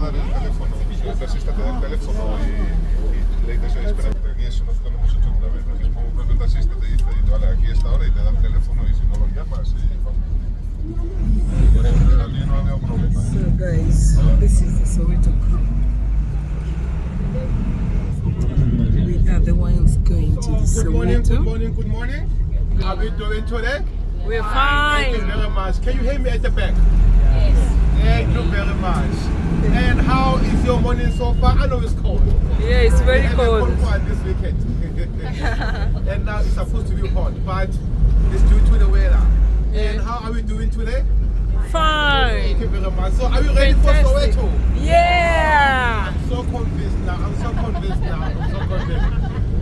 dar el teléfono. El taxista te da el teléfono y le dices, espera, aquí eso nos hemos hecho otra vez. Aquí es como un propio taxista te dice, vale, aquí está ahora y te da el teléfono y si no lo llamas y vamos. Aquí no había problema. So guys, this is the Soweto crew. We are the ones going to the Soweto. Good morning. How are we doing today? We're Thank you fine. very much. Can you hear me at the back? Thank you very much. And how is your morning so far? I know it's cold. Yeah, it's very We had a cold. one this weekend. And now it's supposed to be hot, but it's due to the weather. And how are we doing today? Fine. Thank you very much. So are you ready for Fantastic. Soweto? Yeah. I'm so convinced now.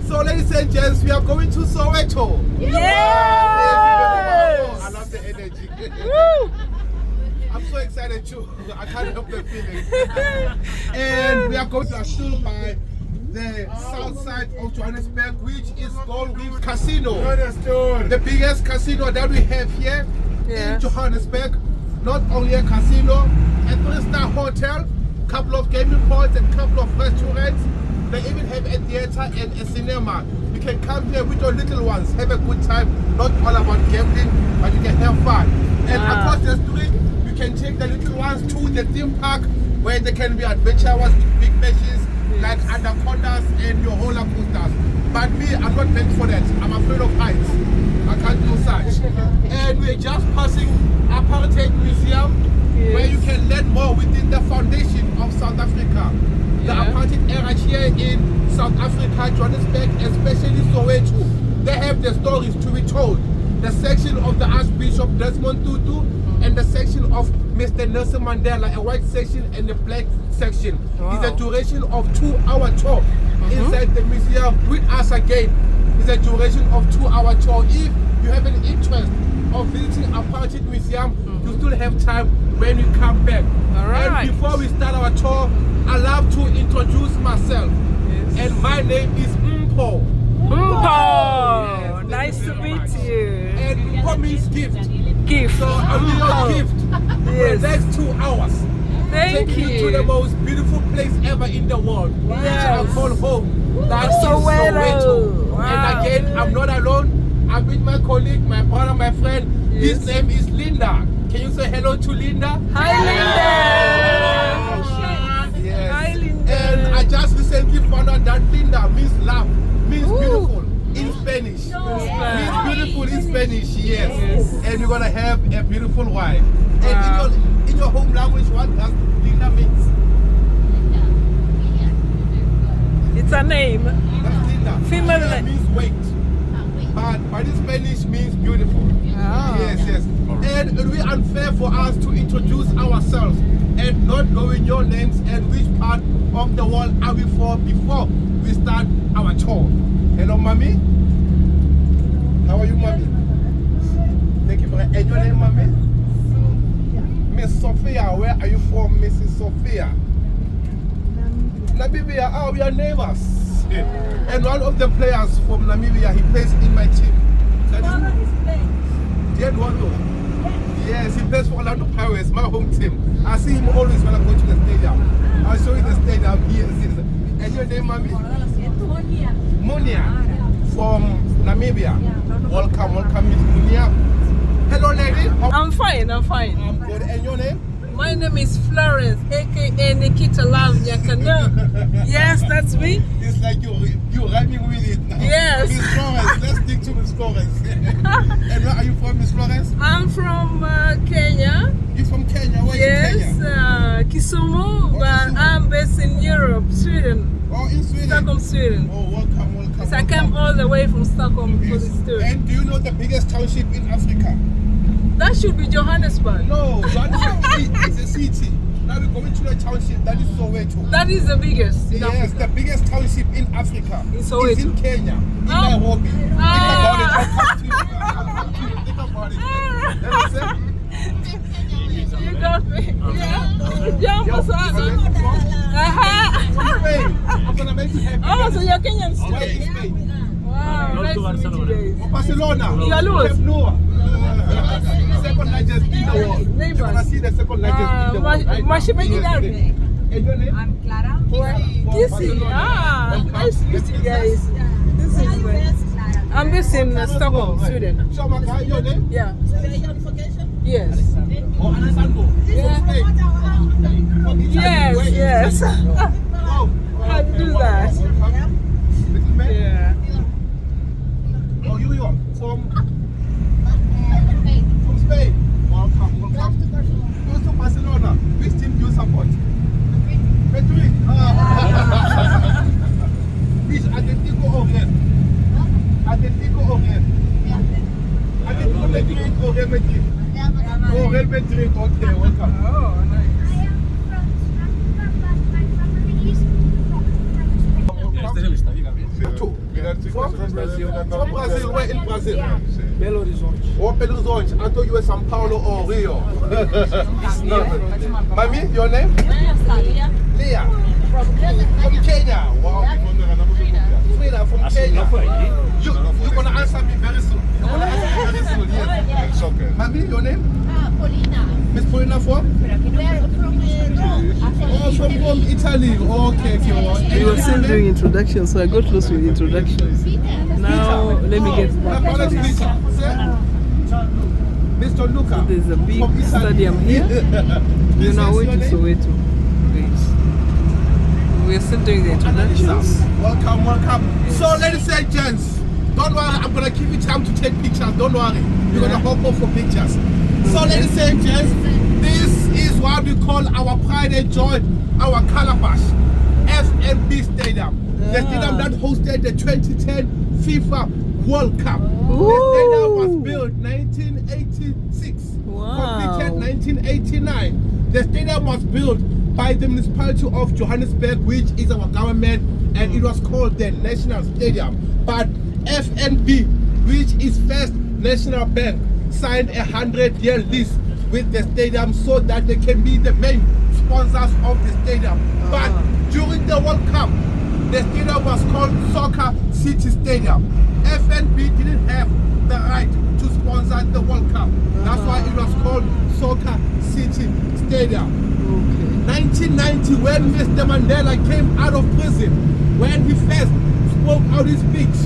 So ladies and gents, we are going to Soweto. Yes. I love the energy. Woo. I'm so excited too. I can't help the feeling. And we are going to still by the south side of Johannesburg, which is called Reefs Casino. The biggest casino that we have here in Yes. Johannesburg. Not only a casino, a 3-star hotel, couple of gaming points and couple of restaurants. They even have a theater and a cinema. You can come here with your little ones, have a good time. Not all about gambling, but you can have fun. And Wow. across the street, you can take the little ones to the theme park where there can be adventures with big machines like anacondas and your roller coasters. But me, I'm not meant for that. I'm afraid of heights. I can't do such. And we're just passing Apartheid Museum, where you can learn more within the foundation of South Africa. The Yeah. apartheid era here in South Africa, Johannesburg, especially Soweto, they have the stories to be told. The section of the Archbishop Desmond Tutu and the section of Mr. Nelson Mandela, a white section and a black section. Wow. It's a duration of 2-hour tour inside the museum with us again. It's a duration of 2-hour tour. If you have an interest of visiting Apartheid Museum, you still have time when you come back. All right. And before we start our tour, I love to introduce myself. Yes. And my name is Mpo. Mpo. Yes, Nice thank to you very meet much. you. And Mpo means gift. Gift. So I'm your gift for the Yes. next 2 hours. Thank Taking you to the you. most beautiful place ever in the world. Which I Yes. call home. That is Soweto. Soweto. Wow. And again, I'm not alone. I'm with my colleague, my brother, my friend. Yes. His name is Linda. Can you say hello to Linda? Hi, Linda. Yes. Hi, Linda. And I just recently found out that Linda means love, means Ooh. beautiful in Spanish. Means beautiful in Spanish, yes. Yes. And you're gonna have a beautiful wife. Wow. And in your home language, what does Linda means? It's a name. That's Linda. Female Linda name. means wait. But in Spanish means beautiful. Oh. Yes. And it will be unfair for us to introduce ourselves and not knowing your names and which part of the world are we from before we start our tour. Hello, mommy. How are you, mommy? Thank you very much. And your name, mommy? Miss Sophia. Where are you from, Mrs. Sophia? Namibia. Oh, we are neighbors. And one of the players from Namibia, he plays in my team. That is Diedwando. Yes, he plays for Orlando Pirates, my home team. I see him always when I go to the stadium. I'll show you the stadium here. And your name, mommy? Monia from Namibia. Welcome, Miss Monia. Hello, lady. I'm fine. I'm good. And your name? My name is Florence, aka Nikita Lavnyakana. Yes, that's me. It's like you're rhyming with it now. Yes. Miss Florence, let's stick to Miss Florence. And where are you from, Miss Florence? I'm from Kenya. You're from Kenya? Where Yes, in Kenya? Kisumu, but Kisumu. I'm based in Europe, Sweden. Oh, in Sweden? Stockholm, Sweden. Oh, welcome. So I came all the way from Stockholm for Yes. this tour. And do you know the biggest township in Africa? That should be Johannesburg. No, Johannesburg is a city. Now we're going to the township that is Soweto. That is the biggest in Yes, Africa. the biggest township in Africa. In Soweto. It's in Kenya, in Oh. Nairobi. Think Ah. about it. I'll come to you. Think about it. Let me say. You got me. Yeah, Yo, so where are you from? From uh-huh. Spain. I'm gonna make you happy. Oh, so you're Kenyan Where too. is Spain? Wow, nice to meet you guys. Barcelona. Igalus. Camp Nou. Second largest in the world. Neighbors. You're gonna see the second largest in the world. Right now. Mashimeni Yes, Derby. And your name? I'm Clara. Kissy. Ah, nice to meet you guys. This Where are is you nice. based, Clara? I'm based in Stockholm, Sweden. Shamaka, your name? Yeah. Yes. Oh, Alessandro. Yeah. Yes, yes. Oh, How to do that? little man? Yeah. Oh, you are from Spain. Welcome, welcome. Goes to Barcelona. Which team do you support? Madrid. Which Atletico or Real? Atletico or Real? Atletico Madrid or Real Madrid? Oh, Real Madrid. Okay, welcome. Oh, nice. Two. From From Brazil, where in Brazil? Belo Horizonte. Oh, Belo Horizonte. I thought you were São Paulo or Rio. Mami, your name? Leah. From Kenya. Wow. Frida from Kenya. You're going to answer me very soon. You're going to answer me very soon, yes. It's okay. Mami, your name? Paulina. Miss Paulina from? Where from Oh, from Italy. Okay, okay. We were still doing introductions, so I got lost with introductions. Now, let me get back to this. Mr. Luca. There's a big from Italy. stadium here. We're now way to Soweto. Guys. We're still doing the introductions. Welcome, welcome. So, ladies and gents, don't worry, I'm gonna give you time to take pictures. Don't worry, you're gonna hop off for pictures. So, ladies and gents, this is what we call our pride and joy, our calabash, FNB Stadium. The stadium that hosted the 2010 FIFA World Cup. The stadium was built 1986, completed 1989. The stadium was built by the municipality of Johannesburg, which is our government, and it was called the National Stadium. But FNB, which is First National Bank, signed a 100-year lease with the stadium so that they can be the main sponsors of the stadium. But during the World Cup, the stadium was called Soccer City Stadium. FNB didn't have the right to sponsor the World Cup. That's why it was called Soccer City Stadium. 1990, when Mr. Mandela came out of prison, when he first spoke out his speech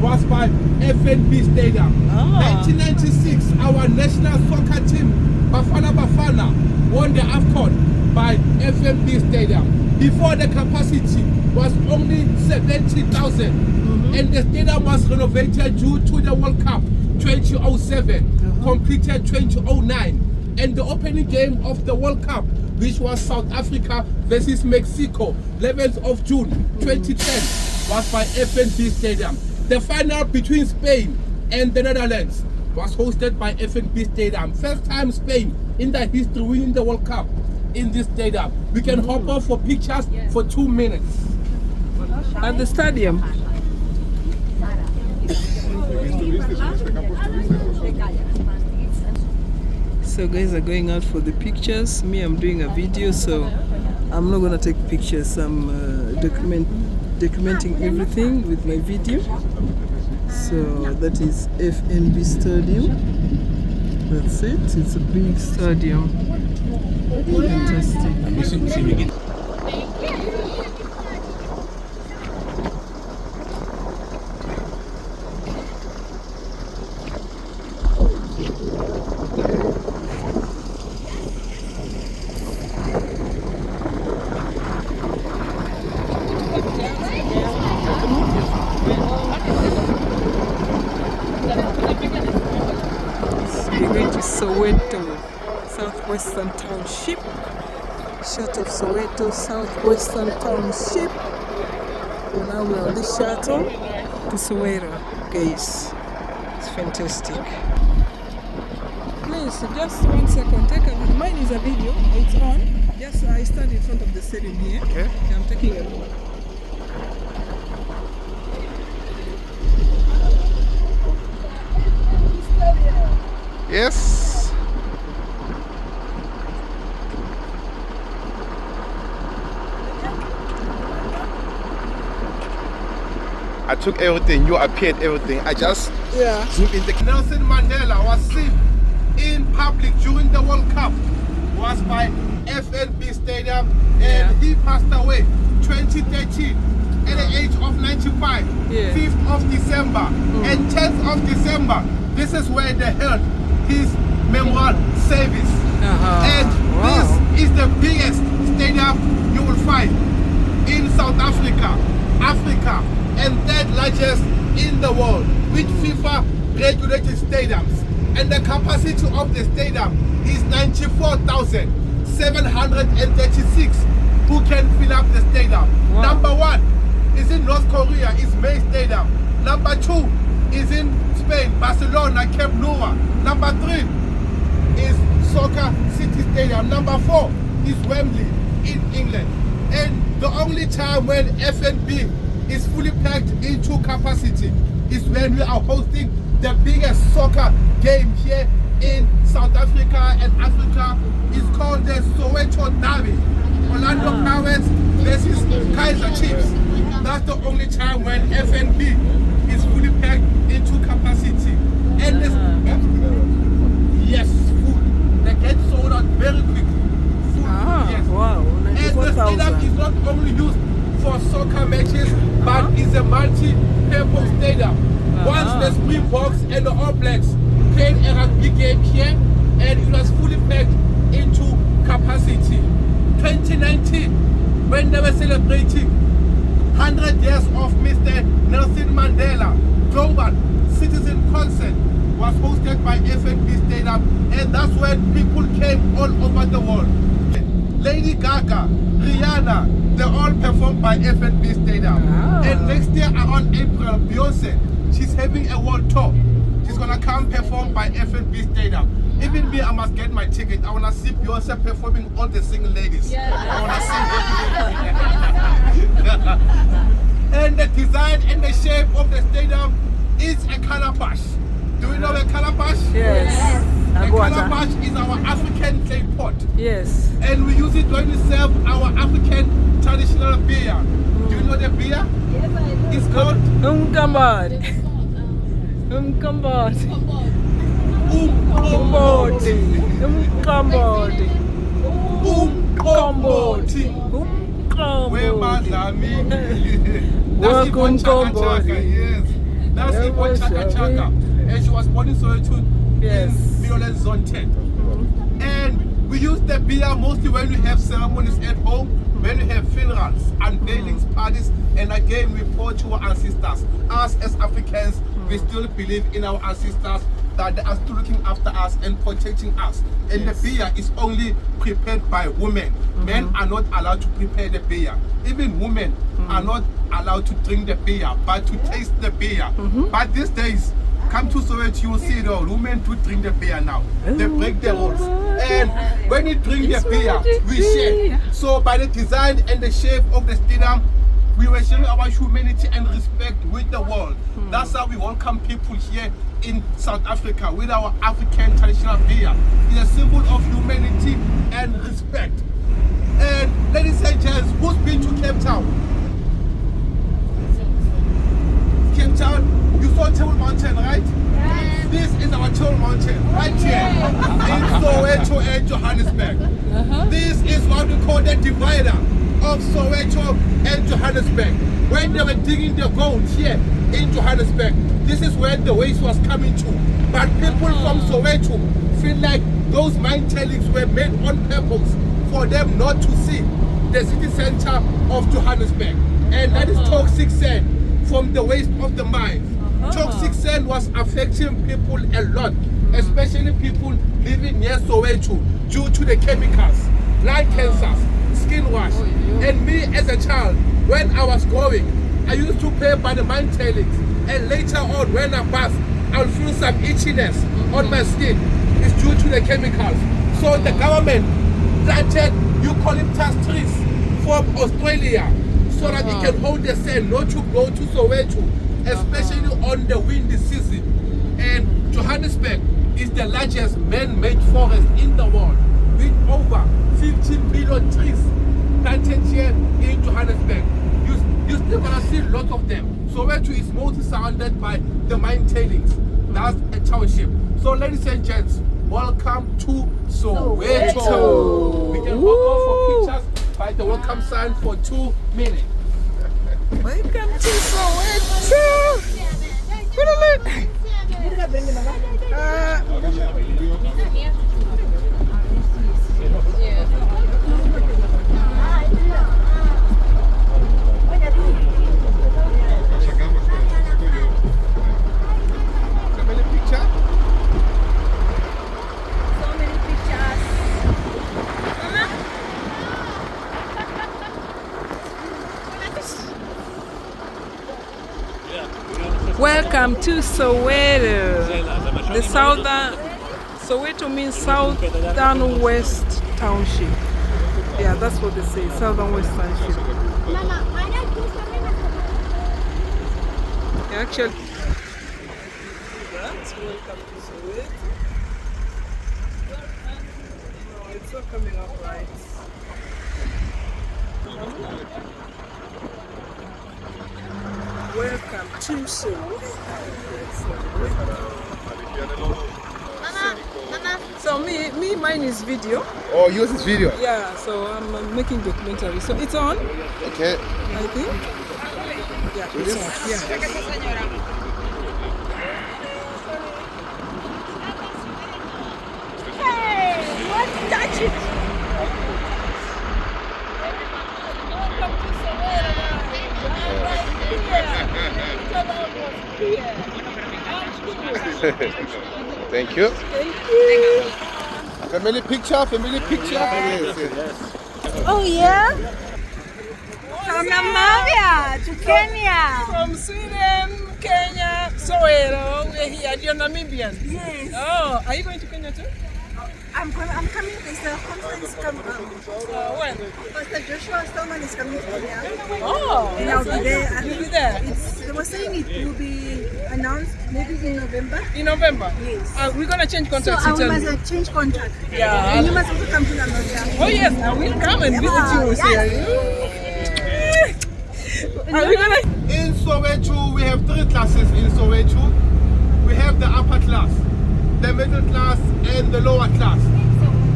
was by FNB Stadium. 1996, our national soccer team, Bafana Bafana, won the AFCON by FNB Stadium. Before, the capacity was only 70,000, and the stadium was renovated due to the World Cup 2007, completed 2009, and the opening game of the World Cup, which was South Africa versus Mexico, 11th of June 2010, was by FNB Stadium. The final between Spain and the Netherlands was hosted by FNB Stadium. First time Spain in their history winning the World Cup in this stadium. We can hop off for pictures for 2 minutes. At the stadium. So guys are going out for the pictures. Me, I'm doing a video, so I'm not gonna take pictures. I'm documenting everything with my video. So that is FNB Stadium. That's it. It's a big stadium. Fantastic. We're going to Soweto, Southwestern Township. Shot of Soweto, Southwestern Township. And now we're on the shuttle to Soweto, guys. It's fantastic. Please, just 1 second. Take a video. Mine is a video. It's on. Just I stand in front of the stadium here. Okay. I'm taking a look. Yes. I took everything, you appeared everything. I just zoomed in. Nelson Mandela was seen in public during the World Cup was by FNB Stadium, and he passed away 2013 at the age of 95. Yeah. 5th of December and 10th of December. This is where they held his memorial service. And this is the biggest stadium you will find in South Africa, and third largest in the world with FIFA regulated stadiums. And the capacity of the stadium is 94,736 who can fill up the stadium. Wow. Number 1 is in North Korea, is May Stadium. Number 2 is in Spain, Barcelona, Camp Nou. Number 3 is Soccer City Stadium. Number 4 is Wembley in England. And the only time when FNB is fully packed into capacity is when we are hosting the biggest soccer game here in South Africa and Africa. Is called the Soweto Derby. Orlando Pirates versus Kaizer Chiefs. That's the only time when FNB is fully packed into capacity. And this, yes, food. They get sold out very quickly. Food, yes. Wow, And the stadium 94,000. is not only used for soccer matches, but is a multi-purpose stadium. Once the Springboks and the All Blacks played a rugby game here, and it was fully packed into capacity. 2019, when they were celebrating 100 years of Mr. Nelson Mandela, Global Citizen Concert was hosted by FNB Stadium, and that's when people came all over the world. Lady Gaga, Rihanna, they all performed by FNB Stadium. And next year around April, Beyonce, she's having a world tour. She's gonna come perform by FNB Stadium. Even me, I must get my ticket. I wanna see Beyonce performing all the single ladies. I wanna see them. And the design and the shape of the stadium is a calabash. Do you know a calabash? Yes. A calabash is our African clay pot. Yes. And we use it when we serve our African traditional beer. Do you know the beer? It's called Umkambot. Umkambot. Umkomboti. Umkambot. Umkomboti. Wemadlami. That's Ipon Chaka Chaka, yes. That's Ipon Chaka Chaka. And she was born in Soweto in Violet Zone 10. And we use the beer mostly when we have ceremonies at home, when we have funerals, unveilings, parties, and again we pour to our ancestors. Us as Africans, we still believe in our ancestors, that they are still looking after us and protecting us. And the beer is only prepared by women. Men are not allowed to prepare the beer. Even women are not allowed to drink the beer, but to taste the beer. But these days, come to Soweto, you will see it all. Women do drink the beer now. They break the rules. And when you drink the beer, we share. So by the design and the shape of the stadium, we were sharing our humanity and respect with the world. That's how we welcome people here in South Africa with our African traditional beer. It's a symbol of humanity and respect. And ladies and gents, who's been to Cape Town? Cape Town, you saw Table Mountain, right? Yes. This is our Table Mountain, right here in Soweto and Johannesburg. This is what we call the divider of Soweto and Johannesburg. When they were digging the gold here in Johannesburg, this is where the waste was coming to. But people from Soweto feel like those mine tailings were made on purpose for them not to see the city center of Johannesburg. And that is toxic sand from the waste of the mine. Toxic sand was affecting people a lot, especially people living near Soweto due to the chemicals, lung cancers, skin wash. And me as a child, when I was growing, I used to play by the mine tailings. And later on, when I bath, I'll feel some itchiness on my skin. It's due to the chemicals. So the government planted eucalyptus trees from Australia so that it can hold the sand not to go to Soweto, especially on the windy season. And Johannesburg is the largest man-made forest in the world with over 15 million trees planted here in Johannesburg. You're still gonna see a lot of them. Soweto is mostly surrounded by the mine tailings. That's a township. So ladies and gents, welcome to Soweto. We can go for pictures. Fight the welcome sign for 2 minutes. Welcome to Soweto. Family picture. So many pictures. Welcome to Soweto. The southern Soweto means Southern West Township. Yeah, that's what they say, Southern West Township. Mama, I like this one. Actually, that's welcome to Soweto. No, it's not coming up right. Welcome to Soweto. Mama. So mine is video. Oh, yours is video. Yeah, so I'm making documentary. So it's on, Okay. I think. Yeah, it's on. Yeah. Hey, what? Touch it. Thank you. Thank you. Family picture. Yes. Oh, yeah? From Namibia to Kenya. From Sweden, Kenya, Soweto. We're here. You're Namibian. Yes, Oh, are you going to Kenya too? I'm coming. There's a conference coming. When? Pastor Joshua Stallman is coming to Kenya. Oh, And I'll be there. You'll be there They were saying it will be announced maybe in November. in November. Yes. We're gonna change So contracts. I you tell me. must change contract. Yeah. And you must also come to Namibia. Oh yes, I will come and visit you. Yes. Are we gonna? In Soweto, we have 3 classes in Soweto. We have the upper class, the middle class, and the lower class.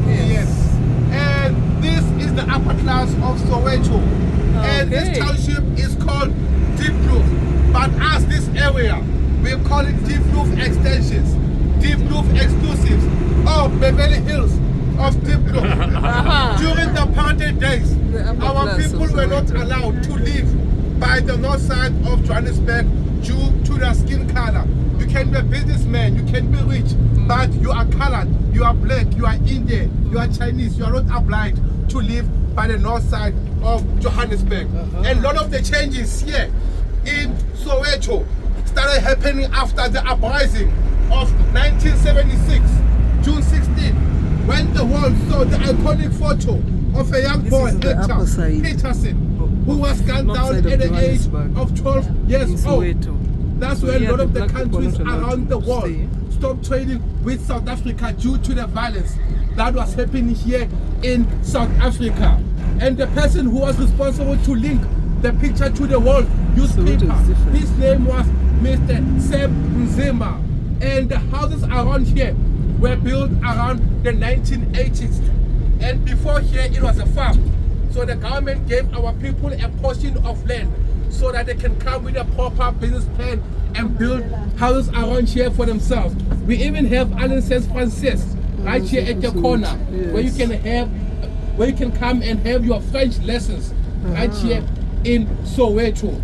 Yes. And this is the upper class of Soweto. And this Okay. township is called Deep Kloof. But as this area, we call it Deep Kloof Extensions, Deep Kloof Exclusives, or Beverly Hills of Deep Kloof. During the apartheid days, The upper our class people of were not Soweto. allowed to live by the north side of Johannesburg due to their skin color. You can be a businessman, you can be rich, but you are colored, you are black, you are Indian, you are Chinese, you are not obliged to live by the north side of Johannesburg. And a lot of the changes here in Soweto started happening after the uprising of 1976, June 16, when the world saw the iconic photo of a young This boy, is the Hector upper side Peterson, who was gunned north down side at of the age Johannesburg, of 12 years in old. Soweto. That's So when a here lot the of the black people are countries not allowed around the to world stay. stopped trading with South Africa due to the violence that was happening here in South Africa. And the person who was responsible to link the picture to the world newspaper, Soweto is different. his name was Mr. Sam Nzima. And the houses around here were built around the 1980s. And before here, it was a farm. So the government gave our people a portion of land so that they can come with a proper business plan and build houses around here for themselves. We even have Allen Saint Francis right here at the corner, where you can come and have your French lessons right here in Soweto.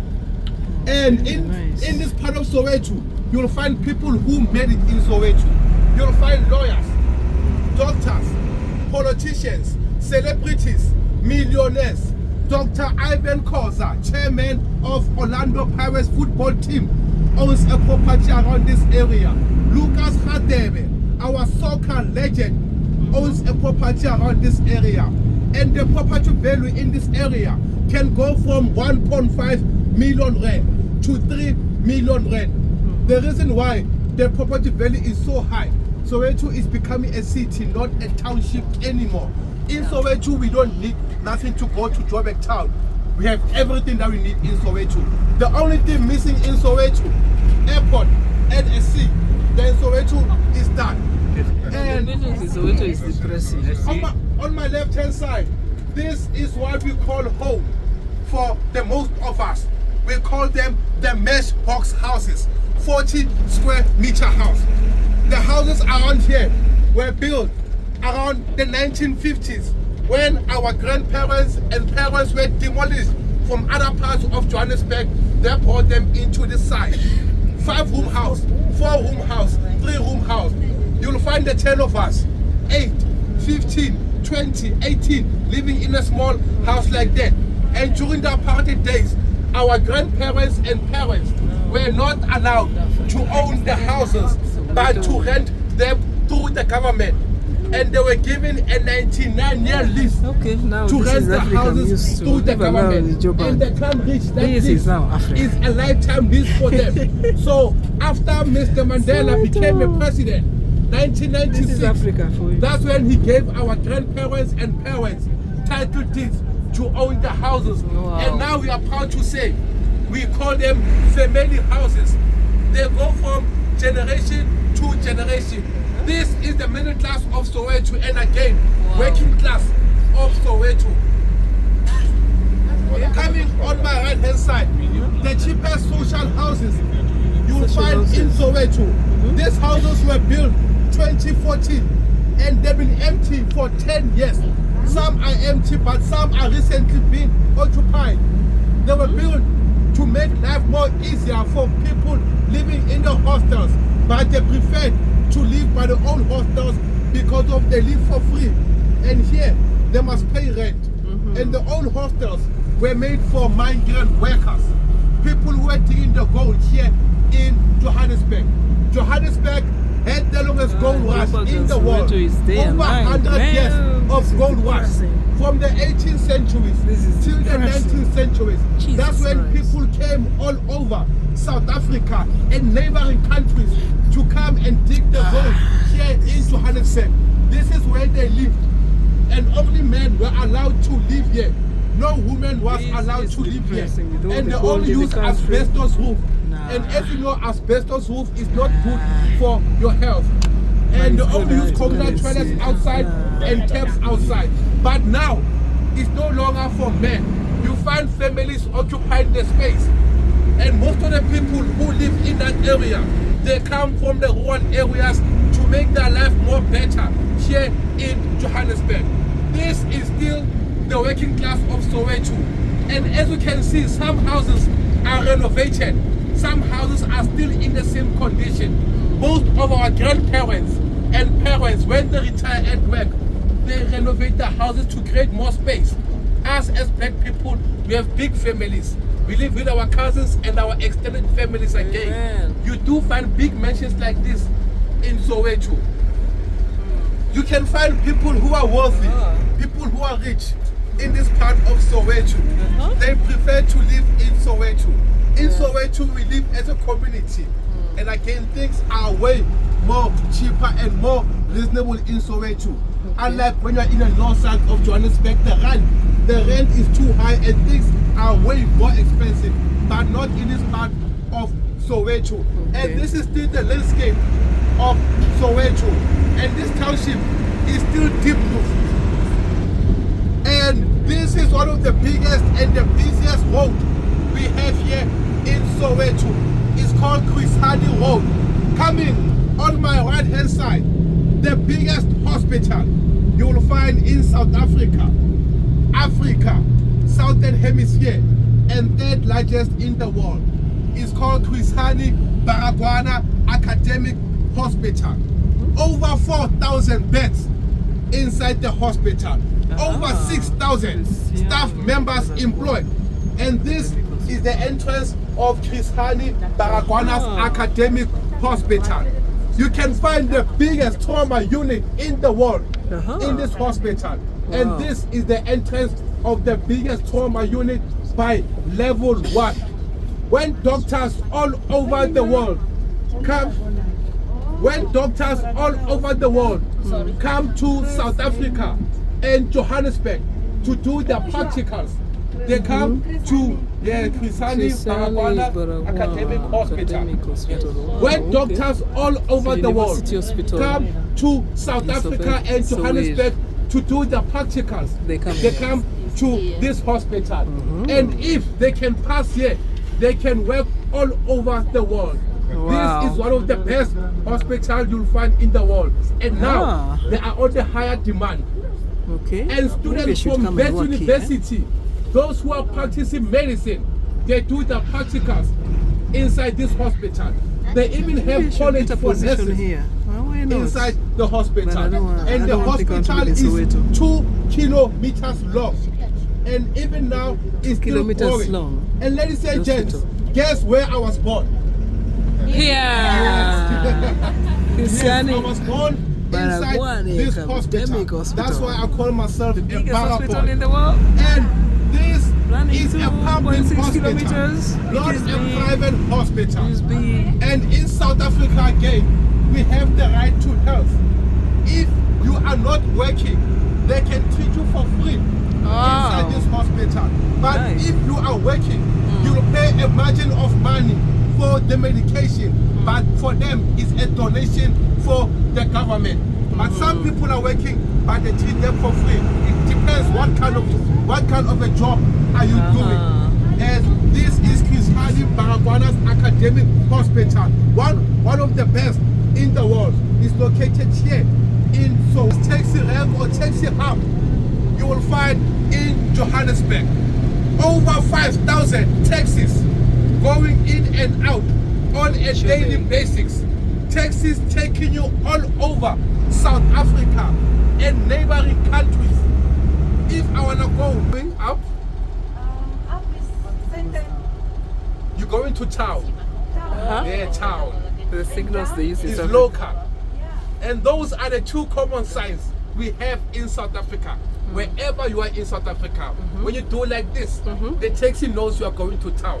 And in this part of Soweto, you'll find people who made it in Soweto. You'll find lawyers, doctors, politicians, celebrities, millionaires. Dr. Ivan Khoza, chairman of Orlando Pirates football team, owns a property around this area. Lucas Radebe, our soccer legend, owns a property around this area. And the property value in this area can go from 1.5 million rand to 3 million rand. The reason why the property value is so high, Soweto is becoming a city, not a township anymore. In Soweto, we don't need nothing to go to Joburg town. We have everything that we need in Soweto. The only thing missing in Soweto, airport and a sea, then Soweto is done. And Soweto is depressing. on my left hand side, this is what we call home for the most of us. We call them the mesh box houses, 40 square meter house. The houses around here were built around the 1950s when our grandparents and parents were demolished from other parts of Johannesburg. They brought them into the site. 5-room house, 4-room house, 3-room house. You'll find the 10 of us, 8, 15, 20, 18 living in a small house like that. And during the apartheid days, our grandparents and parents were not allowed to own the houses, but to rent them through the government. And they were given a 99-year lease Okay, now to this rent is the Africa houses used to through the live around government. Joburg. And they can't reach that This lease. is now Africa. It's a lifetime lease for them. So after Mr. Mandela became a president, This is 1996, Africa for you. that's when he gave our grandparents and parents title deeds to own the houses. Wow. And now we are proud to say we call them family houses. They go from generation to generation. This is the middle class of Soweto, and again, working class of Soweto. Coming on my right hand side, the cheapest social houses you will find in Soweto. These houses were built 2014 and they've been empty for 10 years. Some are empty, but some are recently being occupied. They were built to make life more easier for people living in the hostels, but they preferred to live by their own hostels because of they live for free. And here, they must pay rent. And the old hostels were made for migrant workers, people who were digging the gold here in Johannesburg. Johannesburg had the longest gold rush in the world. Over 100 years of gold rush. From the 18th centuries till the 19th centuries. That's when people came all over South Africa and neighboring countries to come and dig the gold here in Johannesburg. This is where they lived. And only men were allowed to live here. No woman was allowed to live here. And they only used asbestos roof. And as you know, asbestos roof is not good for your health. And they only use communal toilets outside and taps outside. But now, it's no longer for men. You find families occupying the space. And most of the people who live in that area, they come from the rural areas to make their life more better here in Johannesburg. This is still the working class of Soweto. And as you can see, some houses are renovated. Some houses are still in the same condition. Most of our grandparents and parents, when they retire at work, they renovate the houses to create more space. Us as black people, we have big families. We live with our cousins and our extended families again. Amen. You do find big mansions like this in Soweto. You can find people who are wealthy, people who are rich in this part of Soweto. They prefer to live in Soweto. In Soweto, we live as a community. And again, things are way more cheaper and more reasonable in Soweto. Unlike when you're in the north side of Johannesburg, the rent is too high and things are way more expensive, but not in this part of Soweto. And this is still the landscape of Soweto. And this township is still deep roof. And this is one of the biggest and the busiest road we have here in Soweto. It's called Chris Hani Road. Coming on my right hand side, the biggest hospital you will find in South Africa, Southern Hemisphere, and third largest in the world. It's called Chris Hani Baragwanath Academic Hospital. Over 4,000 beds inside the hospital. Over 6,000 staff members employed. And this is the entrance of Chris Hani Baragwanath Academic Hospital. You can find the biggest trauma unit in the world in this hospital. And this is the entrance of the biggest trauma unit by level 1. When doctors all over the world come to South Africa and Johannesburg to do their practicals, they come to Chris Hani Baragwanath Academic Hospital. When doctors all over the world come to South Africa and Johannesburg to do the practicals, They come to this hospital. And if they can pass here, they can work all over the world. Wow. This is one of the best hospitals you'll find in the world. And now they are on the higher demand. Okay. And Maybe I students should from come Beth and work here. University, those who are practicing medicine, they do the practicals inside this hospital. They even Maybe I have should college get a for position nurses here. Well, why not? inside the hospital. But I don't want- I and the don't want to go to hospital is Soweto. 2 kilometers long. And even now it's still Kilometers growing. long. And ladies and The gents, hospital. guess where I was born? Yeah. Yes, I Christiani. was born inside Baragwanath this Academic hospital. Hospital. That's why I call myself a Biggest hospital in Barapon. the world. And this Running is a public 2.6 hospital, kilometers. not It is a big. private hospital. It's big. And in South Africa again, we have the right to health. If you are not working, they can treat you for free inside this hospital. But Nice. if you are working, you will pay a margin of money for the medication. But for them, it's a donation for the government. But some people are working, but they treat them for free. It depends what kind of a job are you doing. And this is Christiani Baragwanath Academic Hospital, one of the best in the world. It's located here in taxi rank or taxi hub. You will find in Johannesburg over 5,000 taxis going in and out on a daily basis. Taxis taking you all over South Africa and neighboring countries. If I wanna go up, Up is center. you're going to town. Yeah, town. The signals they use It's is local. And those are the 2 common signs we have in South Africa. Wherever you are in South Africa, when you do like this, the taxi knows you are going to town.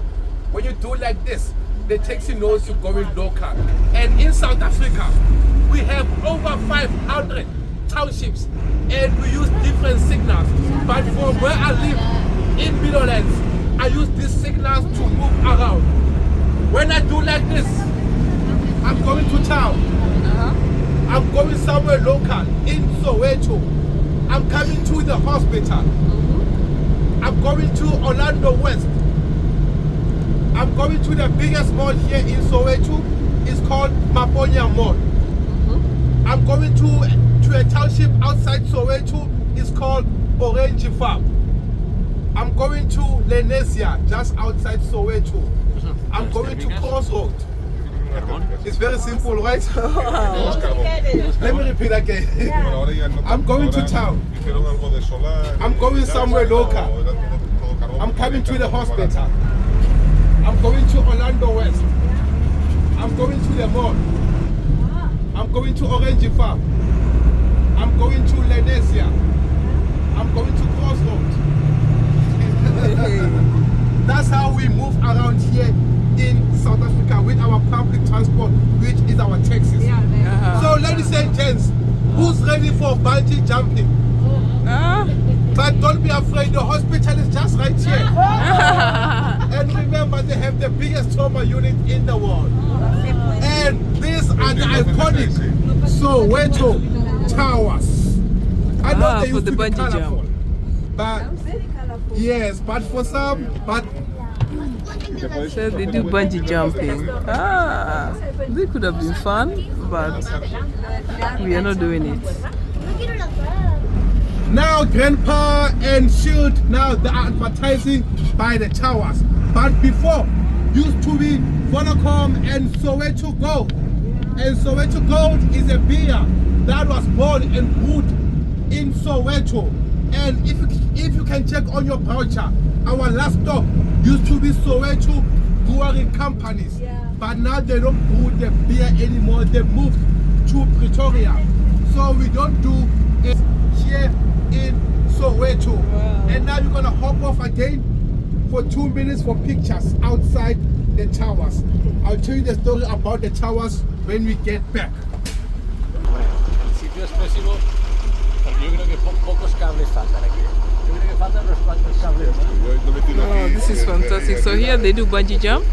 When you do like this, the taxi knows you're going local. And in South Africa, we have over 500 townships and we use different signals. But from where I live in Meadowlands, I use these signals to move around. When I do like this, I'm going to town. I'm going somewhere local in Soweto. I'm coming to the hospital. I'm going to Orlando West. I'm going to the biggest mall here in Soweto. It's called Maponya Mall. I'm going to a township outside Soweto. It's called Orange Farm. I'm going to Lenesia, just outside Soweto. I'm going to Crossroad. It's very simple, right? Let me repeat again. I'm going to town. I'm going somewhere local. I'm coming to the hospital. I'm going to Orlando West. I'm going to the mall. I'm going to Orange Farm. I'm going to Lenesia. I'm going to Crossroad. That's how we move around here in South Africa with our public transport, which is our taxis. So ladies and gents, who's ready for bungee jumping? But don't be afraid, the hospital is just right here. And remember, they have the biggest trauma unit in the world. And these are the iconic Soweto Towers. I know they for used the to be bungee colorful, jump. but yes, but for some, but So they do bungee jumping. This could have been fun, but we are not doing it. now Grandpa and Shield, now they are advertising by the towers. But before, used to be Vodacom and Soweto Gold. And Soweto Gold is a beer that was born and brewed in Soweto. And if you can check on your voucher, our last stop used to be Soweto Brewing Companies. But now they don't brew the beer anymore. They moved to Pretoria. So we don't do it here in Soweto. And now you're gonna hop off again for 2 minutes for pictures outside the towers. I'll tell you the story about the towers when we get back. El sitio es pésimo porque yo creo que pocos cables faltan aquí. Yo creo que faltan unos cuantos cables más. Oh, this is fantastic. So here they do bungee jump.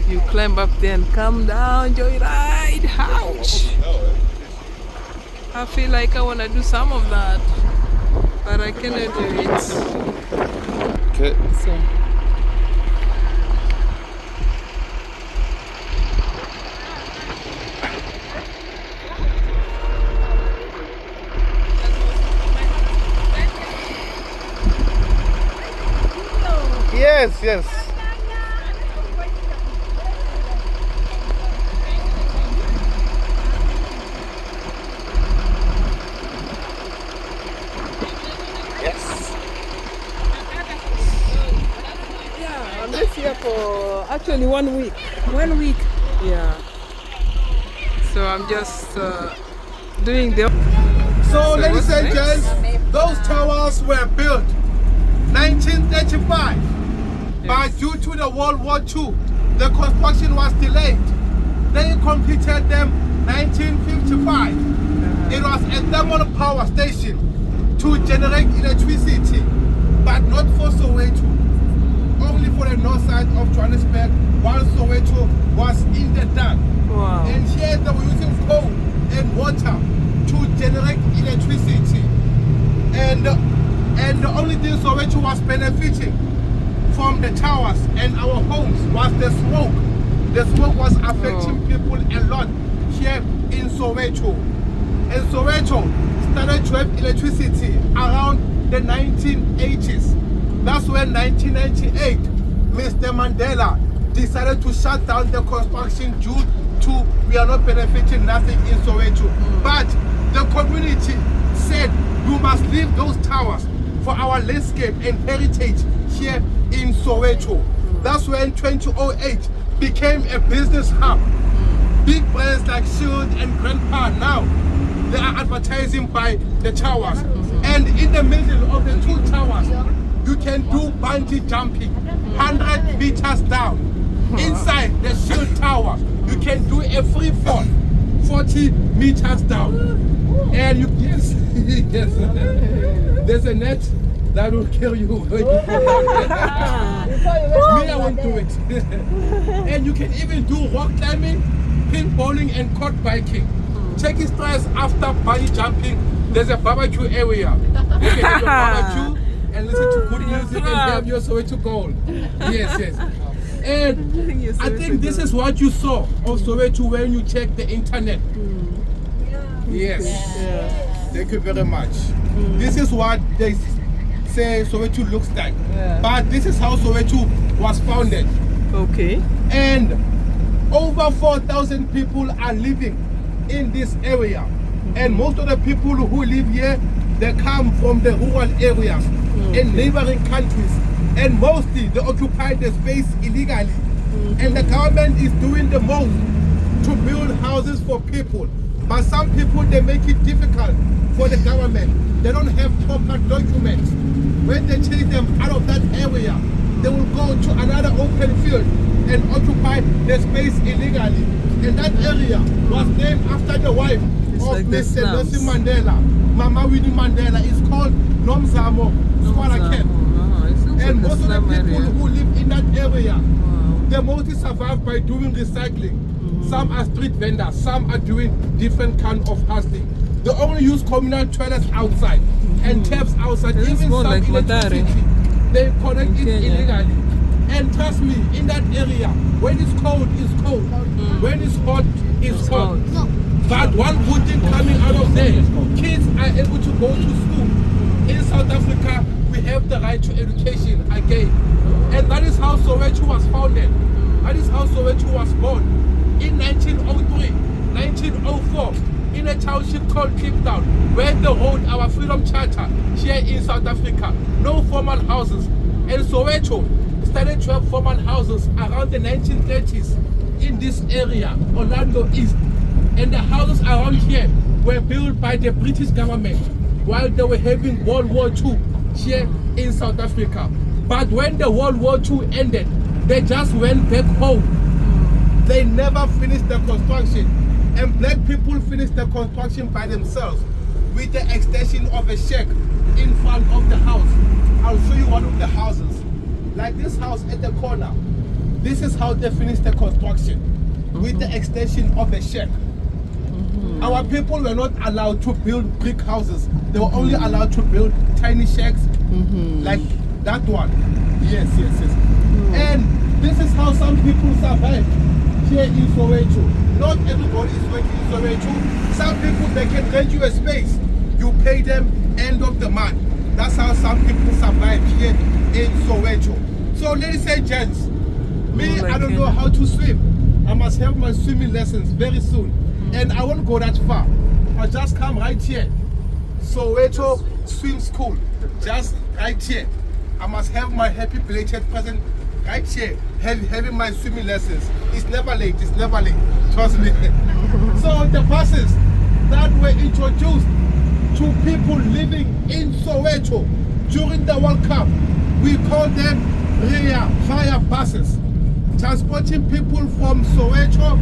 You climb up there and come down, joyride. Ouch! I feel like I want to do some of that. but I cannot do it. Okay. So. Yes, yes. Yeah, I'm just here for actually 1 week. 1 week. Yeah. So I'm just doing the. So, ladies what's and next? gents, those towers were built 1935, but due to the World War II, the construction was delayed. They completed them 1955. It was a thermal power station to generate electricity, but not for Soweto, only for the north side of Johannesburg, while Soweto was in the dark. Wow. And here they were using coal and water to generate electricity. And the only thing Soweto was benefiting from the towers and our homes was the smoke. The smoke was affecting people a lot here in Soweto. And Soweto started to have electricity around the 1980s. That's when 1998, Mr. Mandela decided to shut down the construction due to we are not benefiting nothing in Soweto. But the community said you must leave those towers for our landscape and heritage here in Soweto. That's when 2008 became a business hub. Big brands like Shield and Grandpa now, they are advertising by the towers. And in the middle of the two towers, you can do bungee jumping, 100 meters down. Inside the Shield Tower, you can do a free fall, 40 meters down. And you, yes, yes, there's a net that will kill you when you fall down. Me, I won't do it. And you can even do rock climbing, pin bowling, and quad biking. Check his stress after bungee jumping. There's a barbecue area. You can have your barbecue and listen to good music and have your Soweto gold. Yes, yes. And I think this is what you saw of Soweto when you check the internet. Yes. Thank you very much. This is what they say Soweto looks like. But this is how Soweto was founded. Okay. And over 4,000 people are living in this area. And most of the people who live here, they come from the rural areas in neighboring countries. And mostly they occupy the space illegally. And the government is doing the most to build houses for people. But some people, they make it difficult for the government. They don't have proper documents. When they take them out of that area, they will go to another open field and occupy the space illegally. And that area was named after the wife of like the Mr. slums. Nelson Mandela, Mama Winnie Mandela. It's called Nomzamo Squatter Camp. And most of the people who live in that area, they mostly survive by doing recycling. Some are street vendors, some are doing different kind of hustling. They only use communal toilets outside and taps outside. It's Even more some like electricity, they connect it illegally. And trust me, in that area, when it's cold, it's cold. When it's hot, it's hot. But one good thing coming out of there, kids are able to go to school. In South Africa, we have the right to education again. And that is how Soweto was founded. That is how Soweto was born. In 1903, 1904, in a township called Kliptown, where they wrote our Freedom Charter here in South Africa. No formal houses. And Soweto started to have formal houses around the 1930s in this area, Orlando East. And the houses around here were built by the British government while they were having World War II here in South Africa. But when the World War II ended, they just went back home. They never finished the construction. And black people finished the construction by themselves with the extension of a shack in front of the house. I'll show you one of the houses. Like this house at the corner. This is how they finished the construction with the extension of a shack. our people were not allowed to build brick houses. They were only allowed to build tiny shacks like that one. Yes. And this is how some people survive here in Soweto. Not everybody is working in Soweto. Some people, they can rent you a space. You pay them end of the month. That's how some people survive here in Soweto. So ladies and gents, me, I don't know how to swim. I must have my swimming lessons very soon. And I won't go that far. I'll just come right here. Soweto Swim School. Just right here. I must have my happy belated present right here. Having my swimming lessons. It's never late. Trust me. So the buses that were introduced to people living in Soweto during the World Cup, we call them rear fire buses, transporting people from Soweto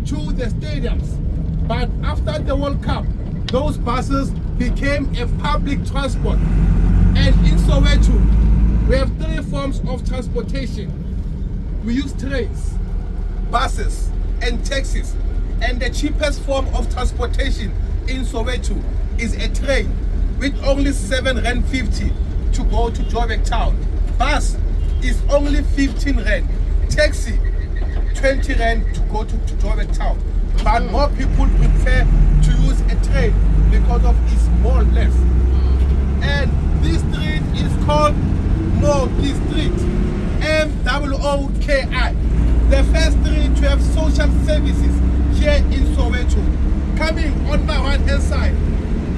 to the stadiums. But after the World Cup, those buses became a public transport. And in Soweto, we have 3 forms of transportation. We use trains, buses, and taxis. And the cheapest form of transportation in Soweto is a train with only 7.50 Rand to go to Joburg town. Bus is only 15 Rand. Taxi, 20 Rand to go to Joburg town. But more people prefer to use a train because of its more or less. And this street is called Mooki Street, MOOKI. The first street to have social services here in Soweto. Coming on my right hand side,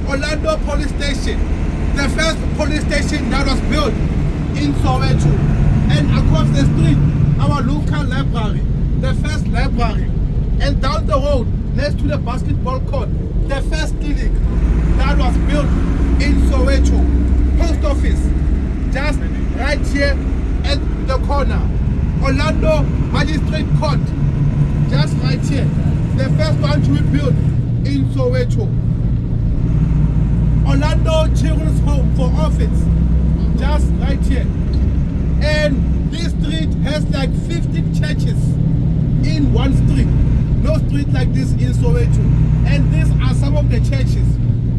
Orlando Police Station, the first police station that was built in Soweto. And across the street, our local library, the first library. And down the road, next to the basketball court, the first clinic that was built in Soweto. Post office, just right here at the corner. Orlando Magistrate Court, just right here. The first one to be built in Soweto. Orlando Children's Home for Orphans, just right here. And this street has like 15 churches in one street. No street like this in Soweto. And these are some of the churches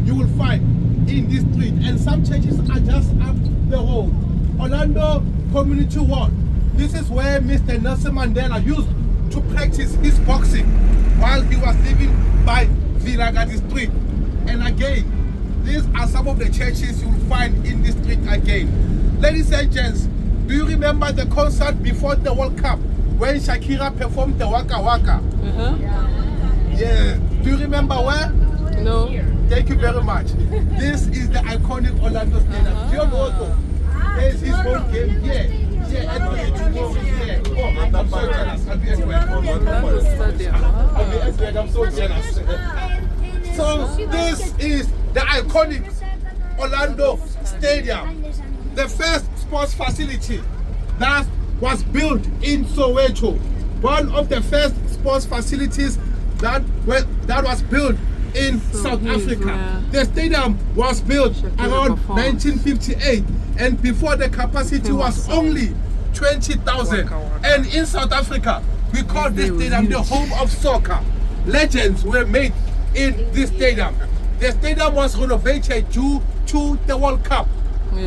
you will find in this street. And some churches are just up the road. Orlando Community Ward. This is where Mr. Nelson Mandela used to practice his boxing while he was living by Vilagati Street. And again, these are some of the churches you will find in this street again. Ladies and gents, do you remember the concert before the World Cup when Shakira performed the Waka Waka? Yeah. Do you remember where? No. Thank you very much. This is the iconic Orlando Stadium. John Otto plays his home game here. And tomorrow is here. Oh, I'm so jealous. I'll be I'm so jealous. So this is the iconic Orlando Stadium, the first sports facility that was built in Soweto. One of the first sports facilities that was built in South Africa. The stadium was built around 1958, and before the capacity was only 20,000. And in South Africa, we call this stadium the home of soccer. Legends were made in this stadium. The stadium was renovated due to the World Cup,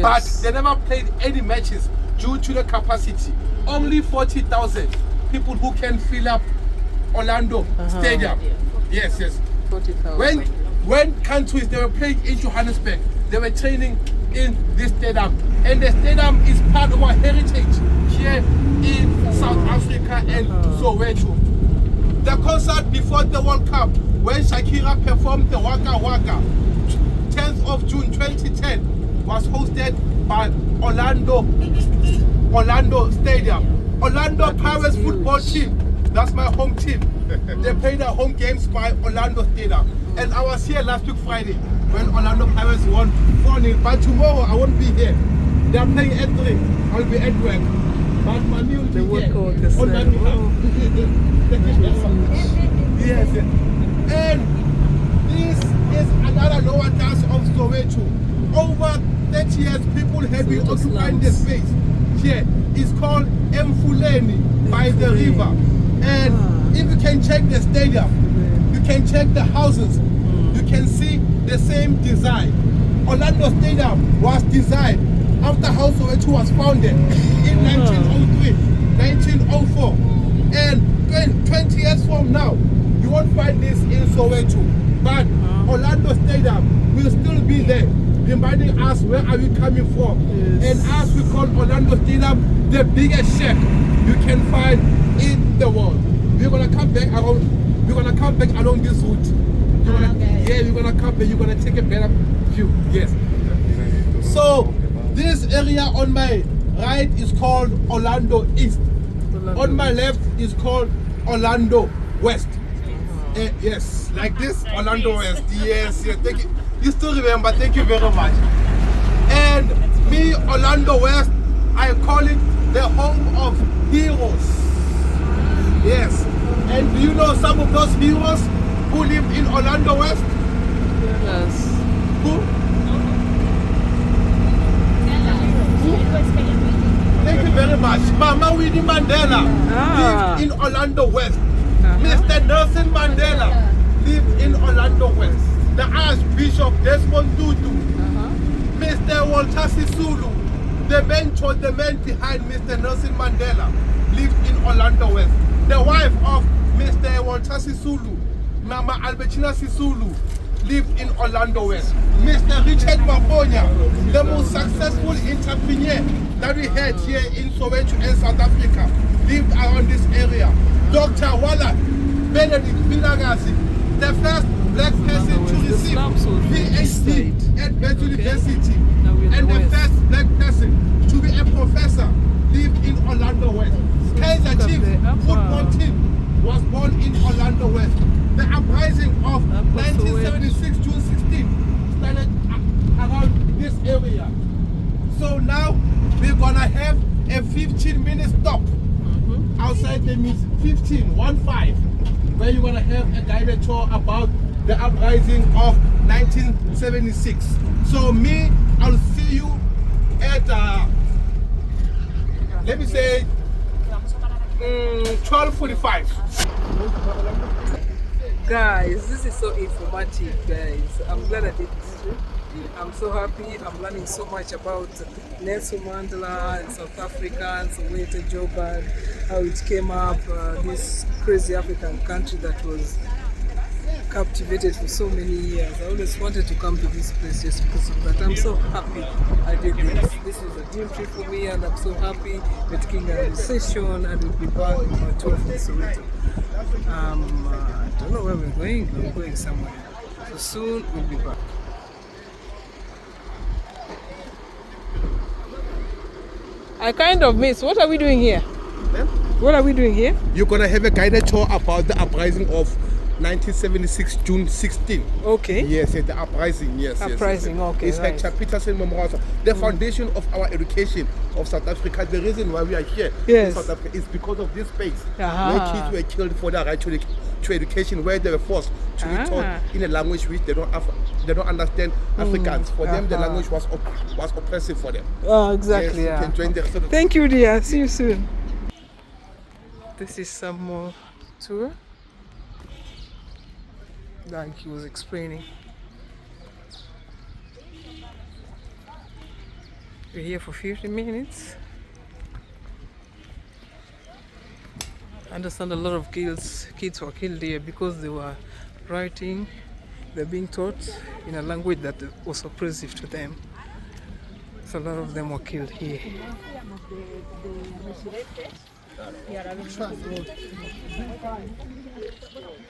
but they never played any matches due to the capacity. Only 40,000 people who can fill up Orlando Stadium. Yes. 40,000. When countries they were playing in Johannesburg, they were training in this stadium, and the stadium is part of our heritage here in South Africa and Soweto. The concert before the World Cup, when Shakira performed the Waka Waka, 10th of June 2010, was hosted by Orlando Stadium. Orlando Pirates football team, that's my home team. They play their home games by Orlando Stadium. And I was here last week Friday when Orlando Pirates won 4-0. But tomorrow I won't be here. They are playing at 3. I'll be at work. But Mami will be here on my behalf. Yes. And this is another lower class of Soweto. Over 30 years, people have been occupying the space here. It's called Emfuleni by the river. And if you can check the stadium, you can check the houses. You can see the same design. Orlando Stadium was designed after House Soweto was founded in 1903, 1904. And 20 years from now, you won't find this in Soweto. But Orlando Stadium will still be there, reminding us where are we coming from. And as we call Orlando Stadium the biggest shack you can find in the world. We're gonna come back around. We're gonna come back along this route. Yeah, we're gonna come back. You're gonna take a better view. Yes. So this area on my right is called Orlando East. On my left is called Orlando West. Yes, like this, Orlando West. Yes, yes. Thank you. You still remember? Thank you very much. And me, Orlando West, I call it the home of heroes. Yes. And do you know some of those heroes who live in Orlando West? Yes. Who? Thank you very much. Mama Winnie Mandela lived in Orlando West. Mr. Nelson Mandela lived in Orlando West. The Archbishop Desmond Tutu. Mr. Walter Sisulu, the mentor, the man behind Mr. Nelson Mandela, lived in Orlando West. The wife of Mr. Walter Sisulu, Mama Albertina Sisulu, lived in Orlando West. Mr. Richard Maponya, the most successful entrepreneur that we had here in Soweto and South Africa, lived around this area. Dr. Walla Benedict Vilagazi, the first black person to receive PhD at Wits University, and the first black person to be a professor, lived in Orlando West. Kaiser Chiefs football team was born in Orlando West. The uprising of 1976, June 16, started around this area. So now we're gonna have a 15-minute stop outside the museum, 15, where you're gonna have a guided tour about the uprising of 1976. So me, I'll see you at, let me say, 12:45. Guys, this is so informative, guys. I'm glad I did this trip. I'm so happy. I'm learning so much about Nelson Mandela and South Africa and Soweto, Joburg, how it came up, this crazy African country that was captivated for so many years. I always wanted to come to this place just because of that. I'm so happy I did this. This was a dream trip for me, and I'm so happy we're taking a session and we'll be back on our tour from Soweto. I don't know where we're going, but we're going somewhere. So soon we'll be back. I kind of miss. What are we doing here? What are we doing here? You're gonna have a guided tour about the uprising of 1976, June 16. Okay. Yes, the uprising, yes. Uprising, yes. okay. It's Hector Peterson Memorial. The foundation of our education of South Africa, the reason why we are here in South Africa is because of this space. Where kids were killed for their right to education, where they were forced to be taught in a language which they don't understand Afrikaans. For them, the language was oppressive for them. Oh, exactly. Yes, you can join the Thank you, dear. See you soon. This is some more tour, like he was explaining. We're here for 50 minutes. I understand a lot of kids were killed here because they were writing, they're being taught in a language that was oppressive to them. So a lot of them were killed here.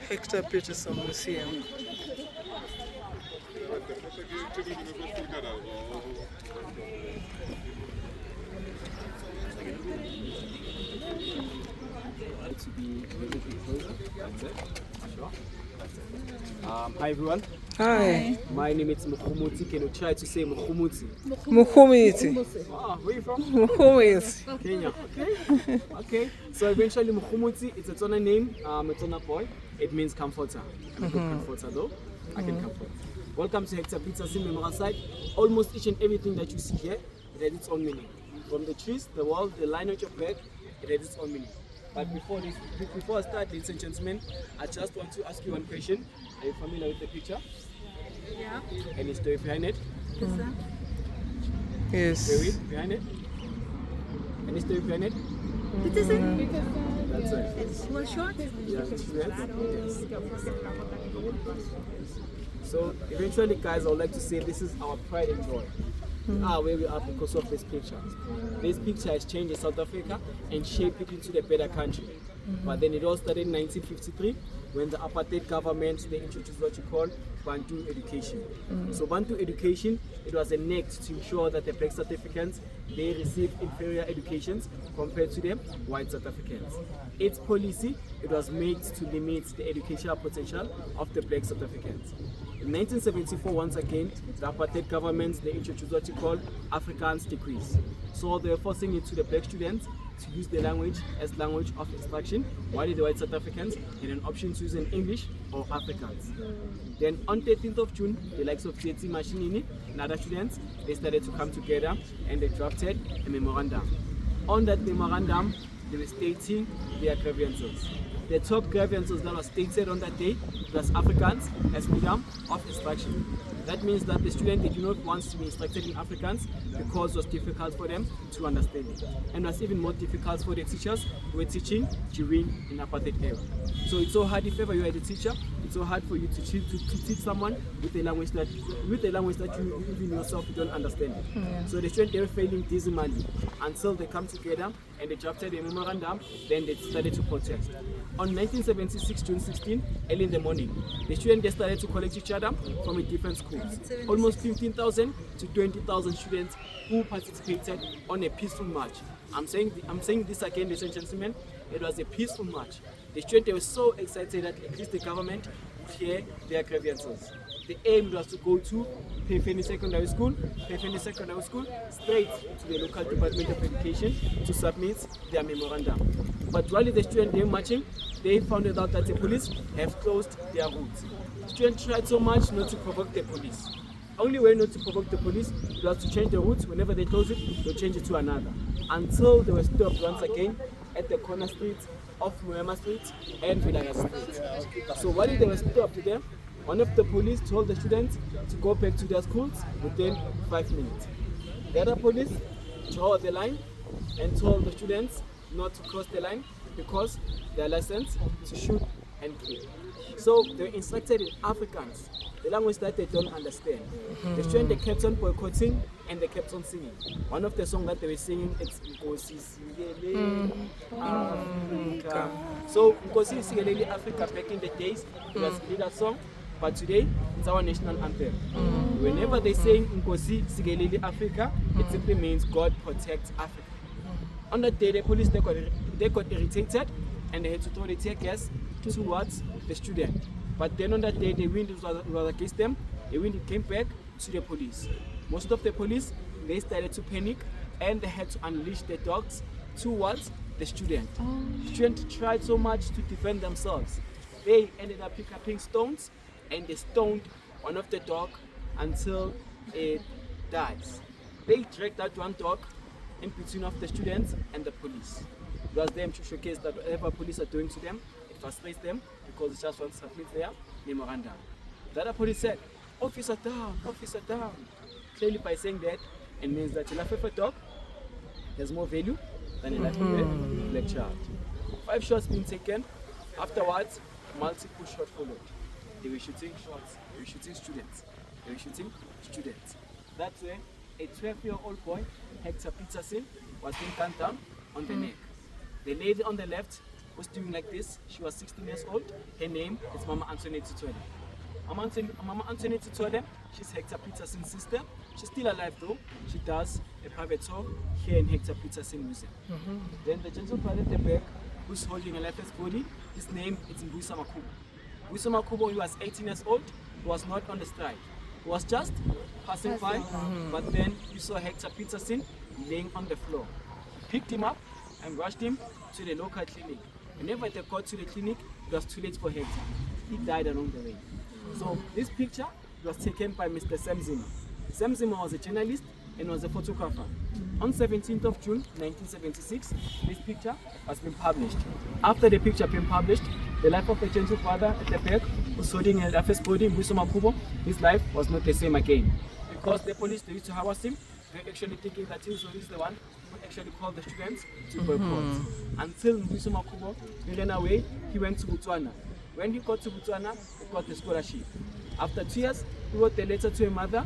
Hector Peterson Museum. Hi everyone. Hi. My name is Mukhumuti. Can you try to say Mukhumuti? Mukhumuti. Where are you from? Mukhumuti. Kenya. Okay. Okay. So eventually Mukhumuti, it's a Tswana name, a Tswana boy. It means comforter. I'm a good comforter though. I can comfort. Welcome to Hector Peterson Memorial Site. Almost each and everything that you see here, it has its own meaning. From the trees, the wall, the lineage of bird, it has its own meaning. But before I start, ladies and gentlemen, I just want to ask you one question. Are you familiar with the picture? Yeah. Any story behind it? Yes. Story behind it? Any story behind it? Citizen? That's right. Was short? Yeah, yes. So eventually, guys, I would like to say this is our pride and joy. Where we are because of this picture. This picture has changed South Africa and shaped it into a better country. But then it all started in 1953 when the apartheid government, they introduced what you call Bantu education. So Bantu education, it was an act to ensure that the black South Africans, they receive inferior educations compared to them white South Africans. Its policy, it was made to limit the educational potential of the black South Africans. In 1974, once again, the apartheid government, they introduced what you call Afrikaans decrees. So they were forcing it to the black students to use the language as language of instruction, while the white South Africans had an option to use in English or Afrikaans. Then on 13th of June, the likes of J.T. Mashinini and other students, they started to come together and they drafted a memorandum. On that memorandum, they were stating their grievances. The top grievances that were stated on that day was Afrikaans as medium of instruction. That means that the student, they do not want to be instructed in Afrikaans because it was difficult for them to understand it. And it was even more difficult for the teachers who were teaching during an apartheid era. So it's so hard if ever you are the teacher, it's so hard for you to teach someone with a language that you even yourself you don't understand it. So the students, they were failing dismally until they come together and they drafted a memorandum, then they started to protest. On 1976, June 16, early in the morning, the students, they started to collect each other from a different schools. Almost 15,000 to 20,000 students who participated on a peaceful march. I'm saying this again, ladies and gentlemen, it was a peaceful march. The students, they were so excited that at least the government would hear their grievances. The aim was to go to Pefeni Secondary School, straight to the local Department of Education to submit their memorandum. But while the students were marching, they found out that the police have closed their routes. Students tried so much not to provoke the police. Only way not to provoke the police was to change the route. Whenever they close it, they'll change it to another. Until they were stopped once again at the corner streets of Moema Street and Vilaya Street. So while they were stopped there, one of the police told the students to go back to their schools within 5 minutes. The other police drew the line and told the students not to cross the line because they are licensed to shoot and kill. So they were instructed in Afrikaans, the language that they don't understand. The students, they kept on boycotting and they kept on singing. One of the songs that they were singing is Nkosi Sikeleli Africa. So Nkosi Sikeleli Africa, back in the days, it was a leader song, but today it's our national anthem. Whenever they say Nkosi Sikeleli Africa, it simply means God protects Africa. On that day, the police, they got irritated and they had to throw the tear gas towards the student. But then on that day, the wind was against them. The wind came back to the police. Most of the police, they started to panic and they had to unleash their dogs towards the student. The student tried so much to defend themselves. They ended up picking up stones and they stoned one of the dog until it dies. They dragged that one dog in between of the students and the police. It was them to showcase that whatever police are doing to them, it frustrates them because it's just want to submit their memorandum. The other police said, officer down, clearly by saying that, it means that a life of a dog has more value than a life of a black child. 5 shots being taken, afterwards, multiple shots followed. They were shooting shots, they were shooting students, That's when a 12-year-old boy, Hector Peterson, was being gunned down on the neck. The lady on the left was doing like this. She was 16 years old. Her name is Mama Antoinette Tutwele. Mama Antoinette Tutwele, she's Hector Peterson's sister. She's still alive though. She does a private tour here in Hector Peterson Museum. Then the gentleman at the back who's holding a lifeless body, his name is Mbuyisa Makubo. Mbuyisa Makubo, he was 18 years old. He was not on the strike. He was just passing by, but then you saw Hector Peterson laying on the floor. He picked him up and rushed him to the local clinic. Whenever they got to the clinic, it was too late for Hector. He died along the way. So this picture was taken by Mr. Sam Zimmer. Sam Zimmer was a journalist and was a photographer. On 17th of June 1976, this picture has been published. After the picture being published, the life of the gentle father at the back, who's holding a first body, Mwiso Makubo, his life was not the same again. Because the police, they used to harass him, they actually thinking that he was the one who actually called the students to boycott. Until Mwiso Makubo, he ran away, he went to Botswana. When he got to Botswana, he got a scholarship. After 2 years, he wrote a letter to a mother,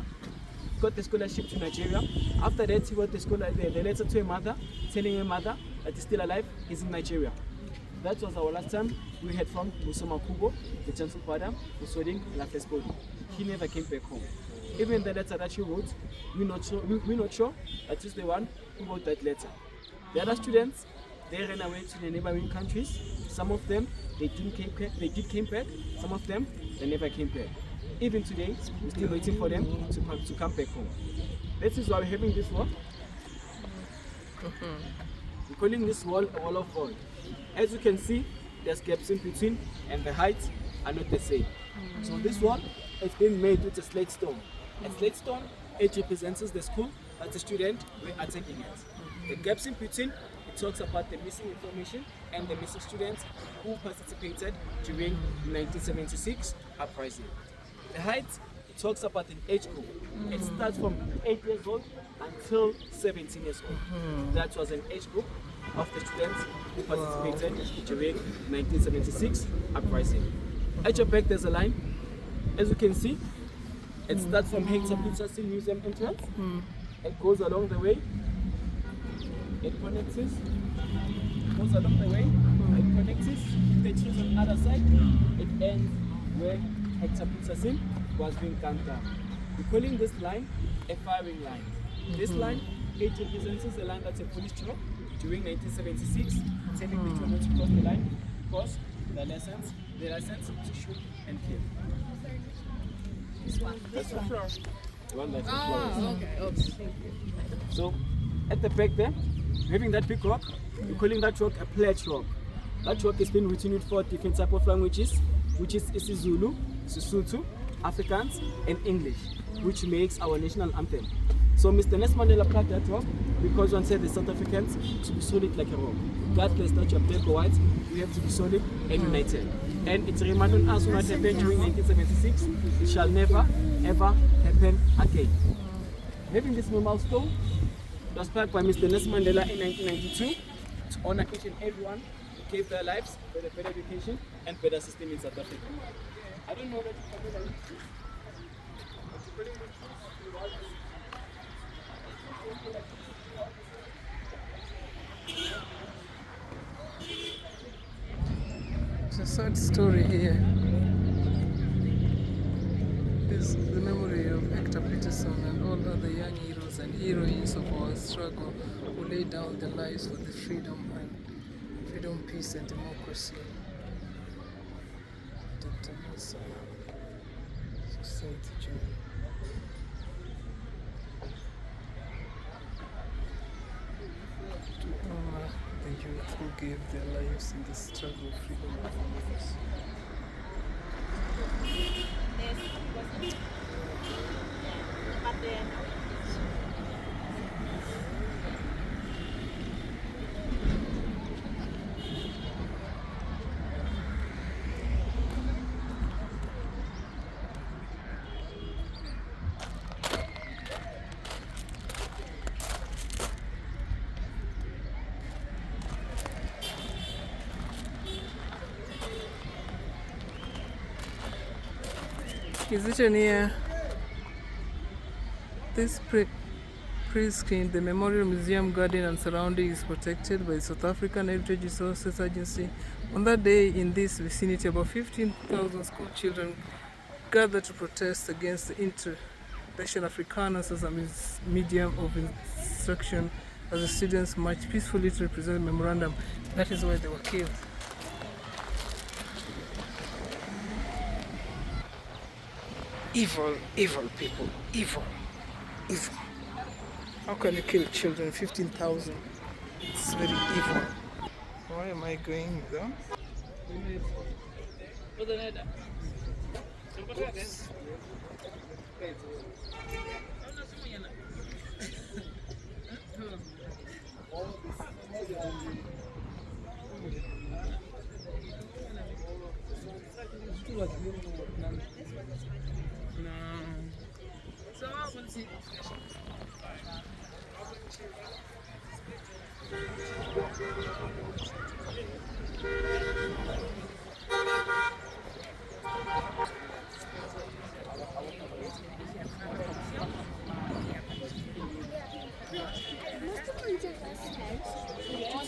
got the scholarship to Nigeria. After that, he wrote the letter to a mother, telling her mother that he's still alive, he's in Nigeria. That was our last time we heard from Mwiso Makubo, the gentle father, who's holding a first body. He never came back home. Even the letter that he wrote, we're not sure that he's the one who wrote that letter. The other students, they ran away to the neighboring countries. Some of them, they did came back. Some of them, they never came back. Even today, we're still waiting for them to come back home. This is why we're having this wall. We're calling this wall a wall of void. As you can see, there's gaps in between and the heights are not the same. So this wall has been made with a slate stone. A slate stone, it represents the school that the students were attending it. The gaps in between, it talks about the missing information and the missing students who participated during the 1976 uprising. The height, it talks about an age group. It starts from 8 years old until 17 years old. That was an age group of the students who participated during 1976 uprising. At your back there's a line. As you can see, it starts from Hector Peterson Museum entrance. It goes along the way. It connects. Goes along the way. It connects. The trees on the other side. It ends where Hector Peterson was being gunned down. We're calling this line a firing line. This line, it represents the line that the police drew during 1976, telling the children to cross the line because the license to shoot and kill. This one. That's the floor. The one that's the floor. Okay. So, at the back there, having that big rock, we're calling that rock a pledge rock. That rock has been written with 4 different types of languages, which is isiZulu, Sesotho, Afrikaans, and English, which makes our national anthem. So Mr. Nelson Mandela plucked that rock because one said the South Africans to be solid like a rock. Regardless that you're black or white, we have to be solid and united. And it's a reminder on us what happened during 1976. It shall never, ever happen again. Having this milestone was plucked by Mr. Nelson Mandela in 1992 to honor each and everyone who gave their lives for the better education and better system in South Africa. I don't know that you can do that. It's a sad story here. This is the memory of Hector Peterson and all other young heroes and heroines of our struggle who laid down their lives for the freedom, peace and democracy. Dr. Nelson, Society Journey. To honor the youth who gave their lives in the struggle for freedom and democracy. Position here. This pre-screen, the Memorial Museum Garden and surrounding is protected by the South African Heritage Resources Agency. On that day, in this vicinity, about 15,000 school children gathered to protest against the introduction of Afrikaners as a medium of instruction as the students marched peacefully to represent the memorandum. That is why they were killed. Evil people, evil. How can you kill children? 15,000. It's very evil. Why am I going there? Oops.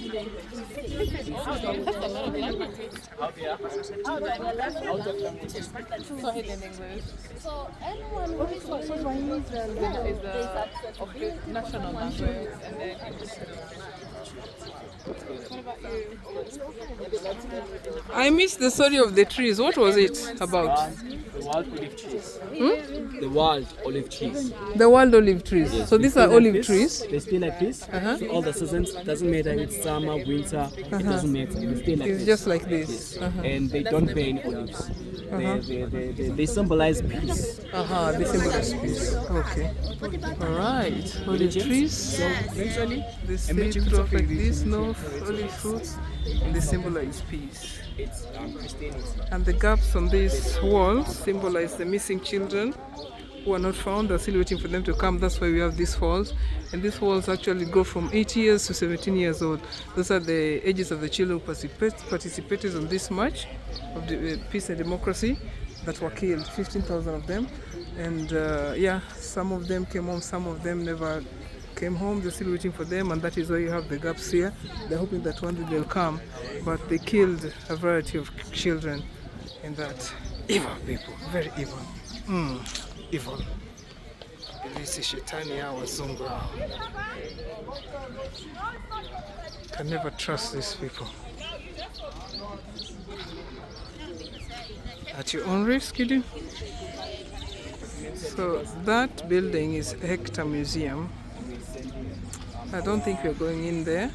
So anyone who is the national language and then I missed the story of the trees. What was it about? The wild olive trees. The wild olive trees. The wild olive trees. So these are They stay like olive this. trees. They stay like this. So all the seasons, doesn't matter if it's summer, winter, it doesn't matter. They stay like It's this. just like this. And they don't bear any olives. They symbolize peace. They symbolize peace. Okay. Alright. Olive trees. So usually, They a stay major throughout like reason this, no olive fruits, and they symbolize peace. it's Christianity. And the gaps on these walls symbolize the missing children who are not found. They're still waiting for them to come. That's why we have these walls. And these walls actually go from 8 years to 17 years old. Those are the ages of the children who participated on this march of the peace and democracy that were killed, 15,000 of them. And some of them came home, some of them never came home. They're still waiting for them, and that is why you have the gaps here. They're hoping that one day they'll come, but they killed a variety of children in that. Evil people, very evil. Evil. This is Shetani Wazungu. Can never trust these people. At your own risk, you do. So that building is Hector Museum. I don't think we're going in there.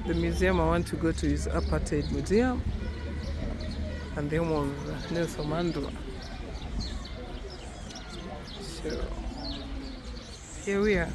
The museum I want to go to is Apartheid Museum and the home of Nelson Mandela. So here we are.